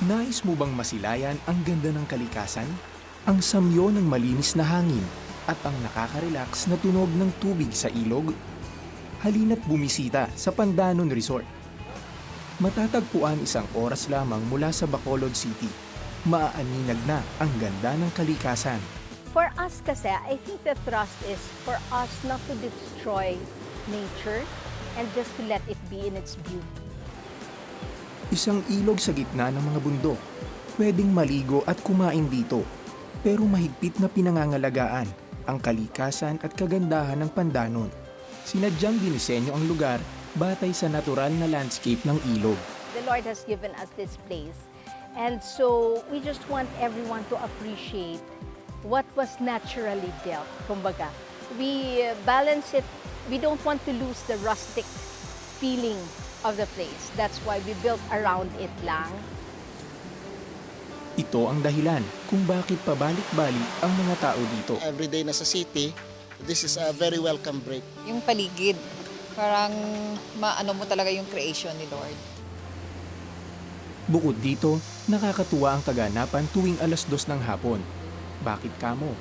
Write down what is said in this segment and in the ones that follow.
Nais mo bang masilayan ang ganda ng kalikasan? Ang samyo ng malinis na hangin at ang nakaka-relax na tunog ng tubig sa ilog? Halina't bumisita sa Pandanon Resort. Matatagpuan isang oras lamang mula sa Bacolod City. Maaaninag na ang ganda ng kalikasan. For us kasi, I think the thrust is for us not to destroy nature and just to let it be in its beauty. Isang ilog sa gitna ng mga bundok. Pwedeng maligo at kumain dito. Pero mahigpit na pinangangalagaan ang kalikasan at kagandahan ng Pandanon. Sinadyang dinisenyo ang lugar batay sa natural na landscape ng ilog. The Lord has given us this place. And so, we just want everyone to appreciate what was naturally dealt. Kumbaga, we balance it. We don't want to lose the rustic feeling of the place. That's why we built around it lang. Ito ang dahilan kung bakit pabalik-balik ang mga tao dito. Everyday na sa city, this is a very welcome break. Yung paligid, parang maano mo talaga yung creation ni Lord. Bukod dito, nakakatuwa ang kaganapan tuwing 2:00 ng hapon. Bakit kamo?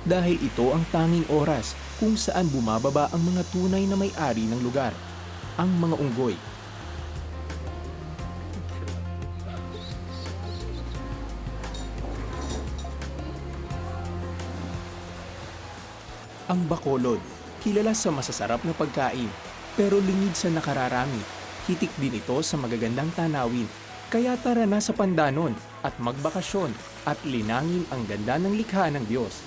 Dahil ito ang tanging oras kung saan bumababa ang mga tunay na may-ari ng lugar, ang mga unggoy. Ang Bacolod, kilala sa masasarap na pagkain, pero lingid sa nakararami. Hitik din ito sa magagandang tanawin. Kaya tara na sa Pandanon at magbakasyon at linangin ang ganda ng likha ng Diyos.